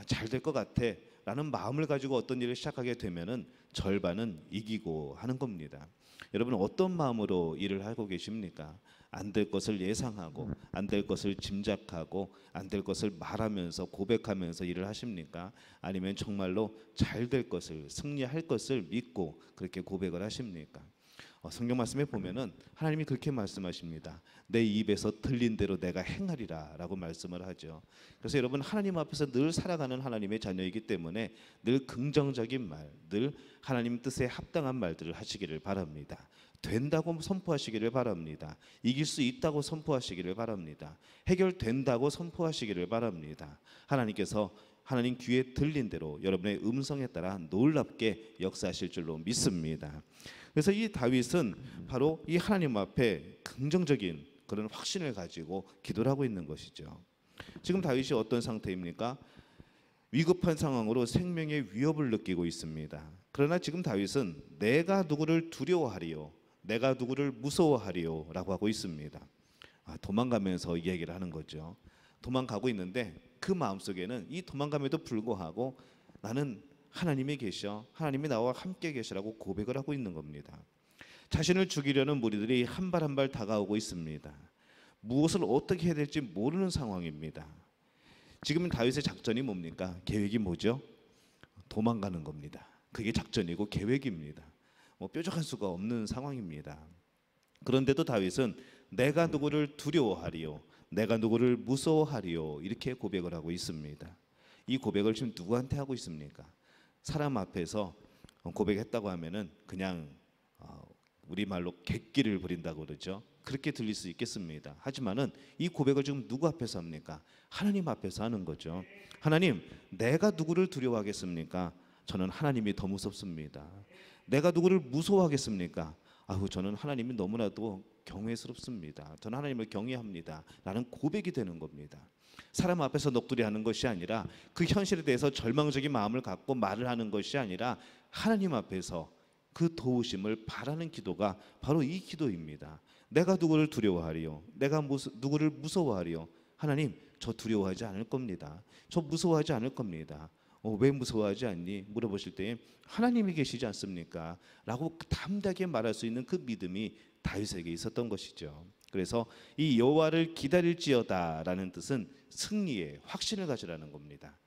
잘 될 것 같아. 라는 마음을 가지고 어떤 일을 시작하게 되면은 절반은 이기고 하는 겁니다. 여러분 어떤 마음으로 일을 하고 계십니까? 안 될 것을 예상하고 안 될 것을 짐작하고 안 될 것을 말하면서 고백하면서 일을 하십니까? 아니면 정말로 잘 될 것을 승리할 것을 믿고 그렇게 고백을 하십니까? 성경 말씀에 보면은 하나님이 그렇게 말씀하십니다. 내 입에서 들린 대로 내가 행하리라라고 말씀을 하죠. 그래서 여러분 하나님 앞에서 늘 살아가는 하나님의 자녀이기 때문에 늘 긍정적인 말, 늘 하나님 뜻에 합당한 말들을 하시기를 바랍니다. 된다고 선포하시기를 바랍니다. 이길 수 있다고 선포하시기를 바랍니다. 해결된다고 선포하시기를 바랍니다. 하나님께서 하나님 귀에 들린 대로 여러분의 음성에 따라 놀랍게 역사하실 줄로 믿습니다. 그래서 이 다윗은 바로 이 하나님 앞에 긍정적인 그런 확신을 가지고 기도를 하고 있는 것이죠. 지금 다윗이 어떤 상태입니까? 위급한 상황으로 생명의 위협을 느끼고 있습니다. 그러나 지금 다윗은 내가 누구를 두려워하리요 내가 누구를 무서워하리요 라고 하고 있습니다. 도망가면서 이 얘기를 하는 거죠. 도망가고 있는데 그 마음속에는 이 도망감에도 불구하고 나는 하나님이 계셔 하나님이 나와 함께 계시라고 고백을 하고 있는 겁니다. 자신을 죽이려는 무리들이 한 발 한 발 다가오고 있습니다. 무엇을 어떻게 해야 될지 모르는 상황입니다. 지금 다윗의 작전이 뭡니까? 계획이 뭐죠? 도망가는 겁니다. 그게 작전이고 계획입니다. 뾰족할 수가 없는 상황입니다. 그런데도 다윗은 내가 누구를 두려워하리요 내가 누구를 무서워하리요. 이렇게 고백을 하고 있습니다. 이 고백을 지금 누구한테 하고 있습니까? 사람 앞에서 고백했다고 하면은 그냥 우리말로 객기를 부린다고 그러죠. 그렇게 들릴 수 있겠습니다. 하지만은 이 고백을 지금 누구 앞에서 합니까? 하나님 앞에서 하는 거죠. 하나님, 내가 누구를 두려워하겠습니까? 저는 하나님이 더 무섭습니다. 내가 누구를 무서워하겠습니까? 저는 하나님이 너무나도 경외스럽습니다. 저는 하나님을 경외합니다. 라는 고백이 되는 겁니다. 사람 앞에서 넋두리 하는 것이 아니라 그 현실에 대해서 절망적인 마음을 갖고 말을 하는 것이 아니라 하나님 앞에서 그 도우심을 바라는 기도가 바로 이 기도입니다. 내가 누구를 두려워하리요? 내가 누구를 무서워하리요? 하나님, 저 두려워하지 않을 겁니다. 저 무서워하지 않을 겁니다. 왜 무서워하지 않니? 물어보실 때 하나님이 계시지 않습니까? 라고 담대하게 말할 수 있는 그 믿음이 다윗에게 있었던 것이죠. 그래서 이 여호와를 기다릴지어다라는 뜻은 승리의 확신을 가지라는 겁니다.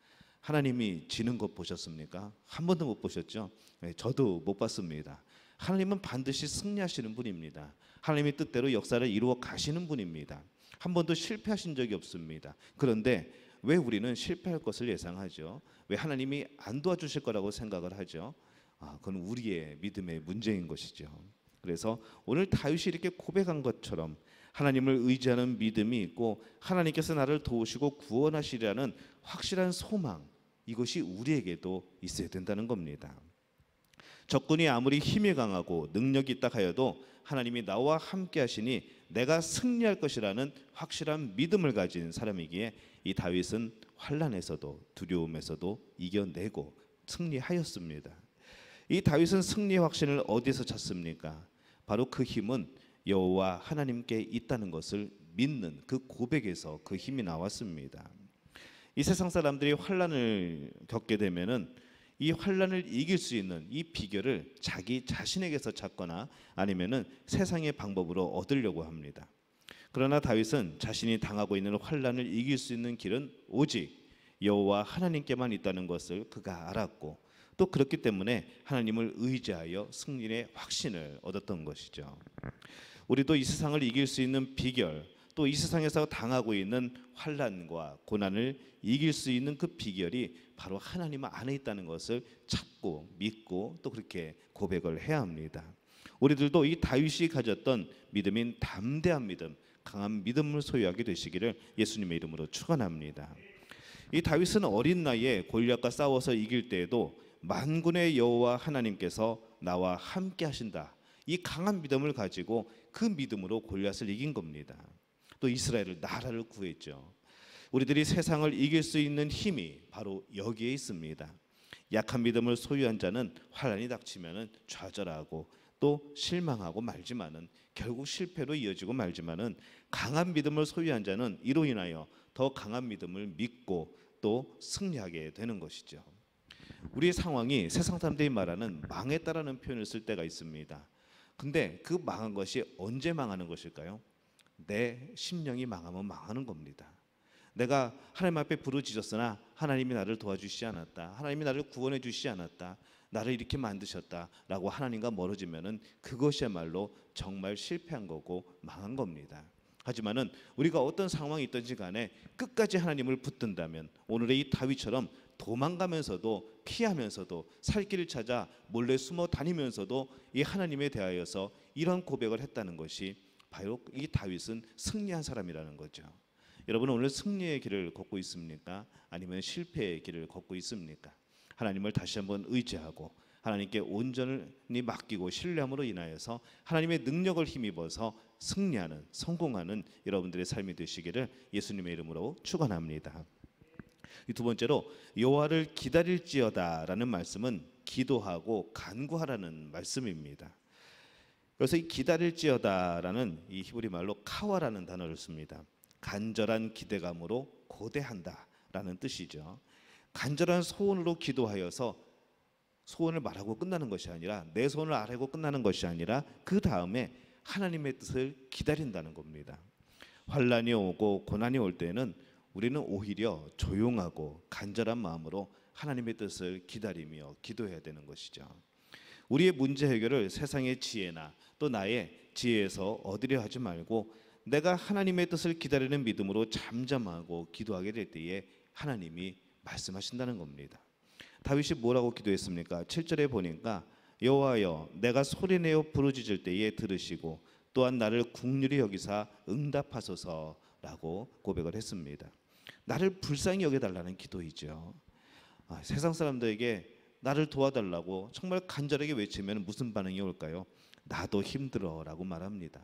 하나님이 지는 것 보셨습니까? 한 번도 못 보셨죠? 저도 못 봤습니다. 하나님은 반드시 승리하시는 분입니다. 하나님의 뜻대로 역사를 이루어 가시는 분입니다. 한 번도 실패하신 적이 없습니다. 그런데 왜 우리는 실패할 것을 예상하죠? 왜 하나님이 안 도와주실 거라고 생각을 하죠? 그건 우리의 믿음의 문제인 것이죠. 그래서 오늘 다윗이 이렇게 고백한 것처럼 하나님을 의지하는 믿음이 있고 하나님께서 나를 도우시고 구원하시리라는 확실한 소망, 이것이 우리에게도 있어야 된다는 겁니다. 적군이 아무리 힘이 강하고 능력이 있다 하여도 하나님이 나와 함께 하시니 내가 승리할 것이라는 확실한 믿음을 가진 사람이기에 이 다윗은 환난에서도 두려움에서도 이겨내고 승리하였습니다. 이 다윗은 승리의 확신을 어디서 찾습니까? 바로 그 힘은 여호와 하나님께 있다는 것을 믿는 그 고백에서 그 힘이 나왔습니다. 이 세상 사람들이 환난을 겪게 되면은 이 환난을 이길 수 있는 이 비결을 자기 자신에게서 찾거나 아니면은 세상의 방법으로 얻으려고 합니다. 그러나 다윗은 자신이 당하고 있는 환난을 이길 수 있는 길은 오직 여호와 하나님께만 있다는 것을 그가 알았고 또 그렇기 때문에 하나님을 의지하여 승리의 확신을 얻었던 것이죠. 우리도 이 세상을 이길 수 있는 비결, 또 이 세상에서 당하고 있는 환난과 고난을 이길 수 있는 그 비결이 바로 하나님 안에 있다는 것을 찾고 믿고 또 그렇게 고백을 해야 합니다. 우리들도 이 다윗이 가졌던 믿음인 담대한 믿음, 강한 믿음을 소유하게 되시기를 예수님의 이름으로 축원합니다. 이 다윗은 어린 나이에 골리앗과 싸워서 이길 때에도 만군의 여호와 하나님께서 나와 함께 하신다. 이 강한 믿음을 가지고 그 믿음으로 골리앗을 이긴 겁니다. 또 이스라엘을 나라를 구했죠. 우리들이 세상을 이길 수 있는 힘이 바로 여기에 있습니다. 약한 믿음을 소유한 자는 환난이 닥치면은 좌절하고 또 실망하고 말지만은 결국 실패로 이어지고 말지만은 강한 믿음을 소유한 자는 이로 인하여 더 강한 믿음을 믿고 또 승리하게 되는 것이죠. 우리의 상황이 세상 사람들이 말하는 망했다라는 표현을 쓸 때가 있습니다. 근데 그 망한 것이 언제 망하는 것일까요? 내 심령이 망하면 망하는 겁니다. 내가 하나님 앞에 부르짖었으나 하나님이 나를 도와주시지 않았다. 하나님이 나를 구원해 주시지 않았다. 나를 이렇게 만드셨다라고 하나님과 멀어지면은 그것이야말로 정말 실패한 거고 망한 겁니다. 하지만은 우리가 어떤 상황이 있든지 간에 끝까지 하나님을 붙든다면 오늘의 이 다윗처럼 도망가면서도 피하면서도 살 길을 찾아 몰래 숨어 다니면서도 이 하나님에 대하여서 이런 고백을 했다는 것이 바로 이 다윗은 승리한 사람이라는 거죠. 여러분 오늘 승리의 길을 걷고 있습니까? 아니면 실패의 길을 걷고 있습니까? 하나님을 다시 한번 의지하고 하나님께 온전히 맡기고 신뢰함으로 인하여서 하나님의 능력을 힘입어서 승리하는 성공하는 여러분들의 삶이 되시기를 예수님의 이름으로 축원합니다. 이 두 번째로 여호와를 기다릴지어다라는 말씀은 기도하고 간구하라는 말씀입니다. 그래서 이 기다릴지어다라는 이 히브리 말로 카와라는 단어를 씁니다. 간절한 기대감으로 고대한다라는 뜻이죠. 간절한 소원으로 기도하여서 소원을 말하고 끝나는 것이 아니라 내 소원을 아뢰고 끝나는 것이 아니라 그 다음에 하나님의 뜻을 기다린다는 겁니다. 환난이 오고 고난이 올 때는 우리는 오히려 조용하고 간절한 마음으로 하나님의 뜻을 기다리며 기도해야 되는 것이죠. 우리의 문제 해결을 세상의 지혜나 또 나의 지혜에서 얻으려 하지 말고 내가 하나님의 뜻을 기다리는 믿음으로 잠잠하고 기도하게 될 때에 하나님이 말씀하신다는 겁니다. 다윗이 뭐라고 기도했습니까? 7절에 보니까 여호와여 내가 소리내어 부르짖을 때에 들으시고 또한 나를 긍휼히 여기사 응답하소서라고 고백을 했습니다. 나를 불쌍히 여겨달라는 기도이죠. 세상 사람들에게 나를 도와달라고 정말 간절하게 외치면 무슨 반응이 올까요? 나도 힘들어라고 말합니다.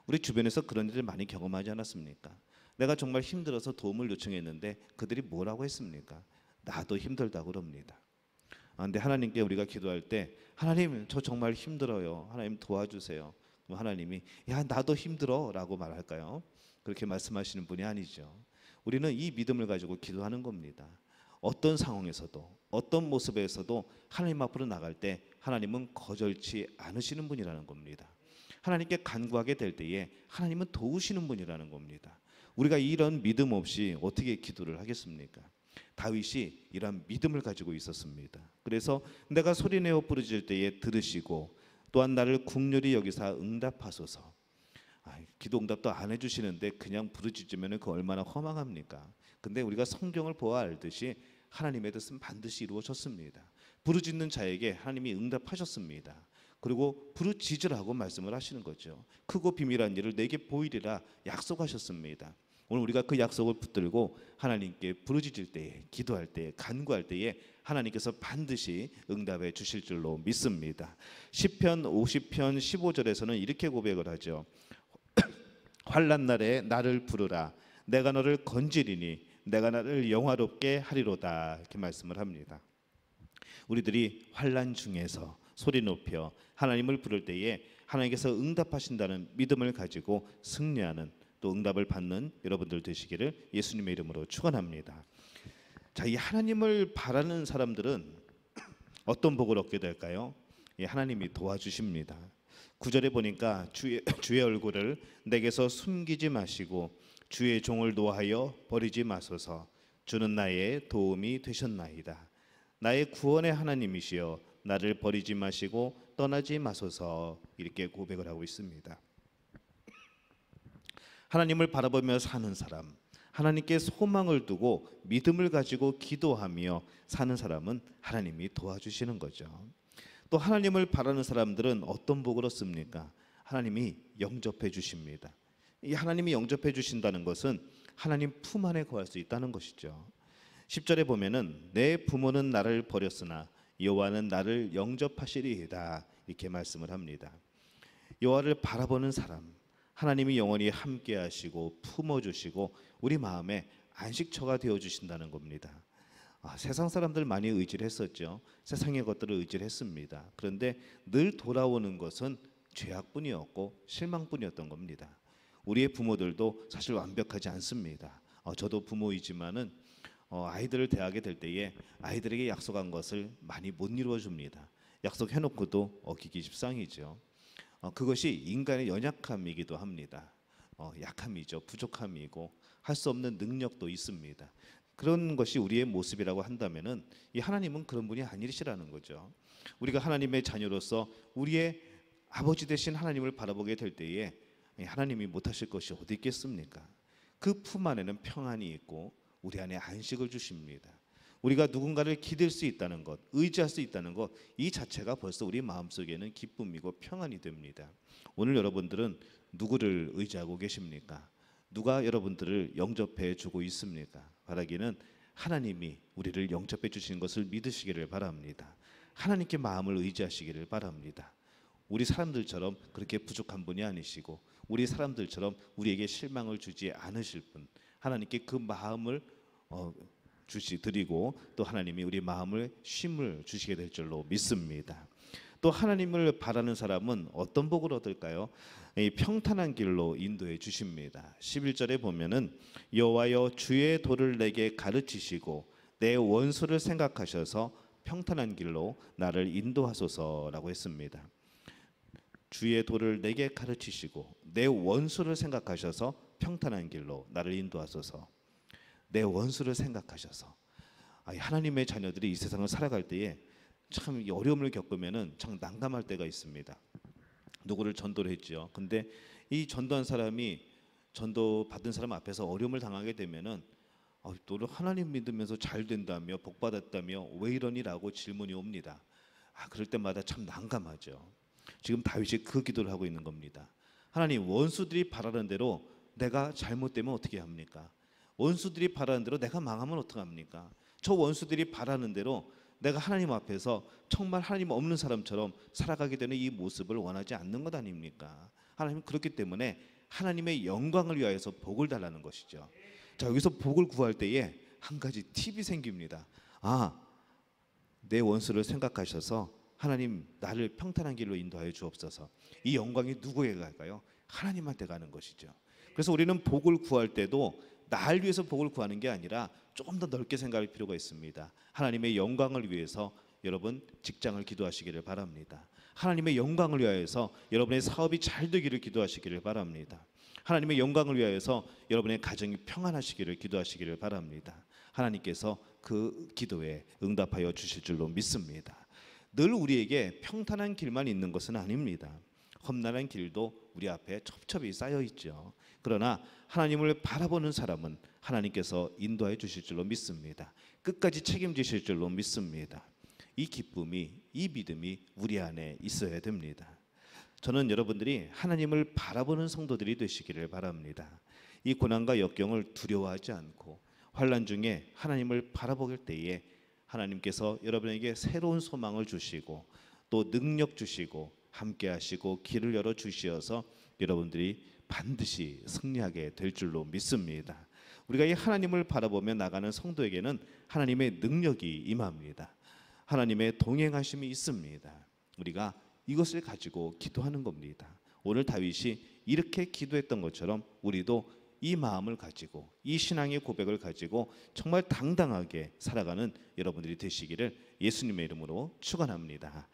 우리 주변에서 그런 일을 많이 경험하지 않았습니까? 내가 정말 힘들어서 도움을 요청했는데 그들이 뭐라고 했습니까? 나도 힘들다고 그럽니다. 근데 하나님께 우리가 기도할 때 하나님 저 정말 힘들어요. 하나님 도와주세요. 그럼 하나님이 야 나도 힘들어라고 말할까요? 그렇게 말씀하시는 분이 아니죠. 우리는 이 믿음을 가지고 기도하는 겁니다. 어떤 상황에서도 어떤 모습에서도 하나님 앞으로 나갈 때 하나님은 거절치 않으시는 분이라는 겁니다. 하나님께 간구하게 될 때에 하나님은 도우시는 분이라는 겁니다. 우리가 이런 믿음 없이 어떻게 기도를 하겠습니까? 다윗이 이런 믿음을 가지고 있었습니다. 그래서 내가 소리내어 부르짖을 때에 들으시고 또한 나를 긍휼히 여기사 응답하소서. 기도 응답도 안 해주시는데 그냥 부르짖으면 그 얼마나 허망합니까? 근데 우리가 성경을 보아 알듯이 하나님의 뜻은 반드시 이루어졌습니다. 부르짖는 자에게 하나님이 응답하셨습니다. 그리고 부르짖으라고 말씀을 하시는 거죠. 크고 비밀한 일을 내게 보이리라 약속하셨습니다. 오늘 우리가 그 약속을 붙들고 하나님께 부르짖을 때에, 기도할 때에, 간구할 때에 하나님께서 반드시 응답해 주실 줄로 믿습니다. 시편 50편 15절에서는 이렇게 고백을 하죠. 환난 날에 나를 부르라. 내가 너를 건지리니 내가 나를 영화롭게 하리로다. 이렇게 말씀을 합니다. 우리들이 환난 중에서 소리 높여 하나님을 부를 때에 하나님께서 응답하신다는 믿음을 가지고 승리하는 또 응답을 받는 여러분들 되시기를 예수님의 이름으로 축원합니다. 자, 이 하나님을 바라는 사람들은 어떤 복을 얻게 될까요? 하나님이 도와주십니다. 9절에 보니까 주의 얼굴을 내게서 숨기지 마시고 주의 종을 노하여 버리지 마소서. 주는 나의 도움이 되셨나이다. 나의 구원의 하나님이시여 나를 버리지 마시고 떠나지 마소서. 이렇게 고백을 하고 있습니다. 하나님을 바라보며 사는 사람, 하나님께 소망을 두고 믿음을 가지고 기도하며 사는 사람은 하나님이 도와주시는 거죠. 또 하나님을 바라는 사람들은 어떤 복을 얻습니까? 하나님이 영접해 주십니다. 이 하나님이 영접해 주신다는 것은 하나님 품 안에 거할 수 있다는 것이죠. 10절에 보면은 내 부모는 나를 버렸으나 여호와는 나를 영접하시리이다. 이렇게 말씀을 합니다. 여호와를 바라보는 사람, 하나님이 영원히 함께 하시고 품어주시고 우리 마음에 안식처가 되어주신다는 겁니다. 세상 사람들 많이 의지를 했었죠. 세상의 것들을 의지를 했습니다. 그런데 늘 돌아오는 것은 죄악뿐이었고 실망뿐이었던 겁니다. 우리의 부모들도 사실 완벽하지 않습니다. 저도 부모이지만은 아이들을 대하게 될 때에 아이들에게 약속한 것을 많이 못 이루어줍니다. 약속해놓고도 어기기 십상이죠. 그것이 인간의 연약함이기도 합니다. 약함이죠. 부족함이고 할 수 없는 능력도 있습니다. 그런 것이 우리의 모습이라고 한다면은 이 하나님은 그런 분이 아니시라는 거죠. 우리가 하나님의 자녀로서 우리의 아버지 되신 하나님을 바라보게 될 때에 하나님이 못하실 것이 어디 있겠습니까? 그 품 안에는 평안이 있고 우리 안에 안식을 주십니다. 우리가 누군가를 기댈 수 있다는 것, 의지할 수 있다는 것, 이 자체가 벌써 우리 마음속에는 기쁨이고 평안이 됩니다. 오늘 여러분들은 누구를 의지하고 계십니까? 누가 여러분들을 영접해 주고 있습니까? 바라기는 하나님이 우리를 영접해 주시는 것을 믿으시기를 바랍니다. 하나님께 마음을 의지하시기를 바랍니다. 우리 사람들처럼 그렇게 부족한 분이 아니시고 우리 사람들처럼 우리에게 실망을 주지 않으실 분, 하나님께 그 마음을 드리고 또 하나님이 우리 마음을 쉼을 주시게 될 줄로 믿습니다. 또 하나님을 바라는 사람은 어떤 복을 얻을까요? 평탄한 길로 인도해 주십니다. 11절에 보면은 여호와여 주의 도를 내게 가르치시고 내 원수를 생각하셔서 평탄한 길로 나를 인도하소서라고 했습니다. 주의 도를 내게 가르치시고 내 원수를 생각하셔서 평탄한 길로 나를 인도하소서. 내 원수를 생각하셔서 하나님의 자녀들이 이 세상을 살아갈 때에 참 어려움을 겪으면은 참 난감할 때가 있습니다. 누구를 전도를 했죠. 근데 이 전도한 사람이 전도 받은 사람 앞에서 어려움을 당하게 되면은 너는 하나님 믿으면서 잘 된다며 복 받았다며 왜 이러니라고 질문이 옵니다. 그럴 때마다 참 난감하죠. 지금 다윗이 그 기도를 하고 있는 겁니다. 하나님, 원수들이 바라는 대로 내가 잘못되면 어떻게 합니까? 원수들이 바라는 대로 내가 망하면 어떡합니까? 저 원수들이 바라는 대로 내가 하나님 앞에서 정말 하나님 없는 사람처럼 살아가게 되는 이 모습을 원하지 않는 것 아닙니까? 하나님, 그렇기 때문에 하나님의 영광을 위하여서 복을 달라는 것이죠. 자, 여기서 복을 구할 때에 한 가지 팁이 생깁니다. 내 원수를 생각하셔서 하나님, 나를 평탄한 길로 인도하여 주옵소서. 이 영광이 누구에게 갈까요? 하나님한테 가는 것이죠. 그래서 우리는 복을 구할 때도 날 위해서 복을 구하는 게 아니라 조금 더 넓게 생각할 필요가 있습니다. 하나님의 영광을 위해서 여러분 직장을 기도하시기를 바랍니다. 하나님의 영광을 위하여서 여러분의 사업이 잘 되기를 기도하시기를 바랍니다. 하나님의 영광을 위하여서 여러분의 가정이 평안하시기를 기도하시기를 바랍니다. 하나님께서 그 기도에 응답하여 주실 줄로 믿습니다. 늘 우리에게 평탄한 길만 있는 것은 아닙니다. 험난한 길도 우리 앞에 첩첩이 쌓여 있죠. 그러나 하나님을 바라보는 사람은 하나님께서 인도해 주실 줄로 믿습니다. 끝까지 책임지실 줄로 믿습니다. 이 기쁨이, 이 믿음이 우리 안에 있어야 됩니다. 저는 여러분들이 하나님을 바라보는 성도들이 되시기를 바랍니다. 이 고난과 역경을 두려워하지 않고 환난 중에 하나님을 바라보길 때에 하나님께서 여러분에게 새로운 소망을 주시고 또 능력 주시고 함께 하시고 길을 열어 주시어서 여러분들이 반드시 승리하게 될 줄로 믿습니다. 우리가 이 하나님을 바라보며 나가는 성도에게는 하나님의 능력이 임합니다. 하나님의 동행하심이 있습니다. 우리가 이것을 가지고 기도하는 겁니다. 오늘 다윗이 이렇게 기도했던 것처럼 우리도 이 마음을 가지고 이 신앙의 고백을 가지고 정말 당당하게 살아가는 여러분들이 되시기를 예수님의 이름으로 축원합니다.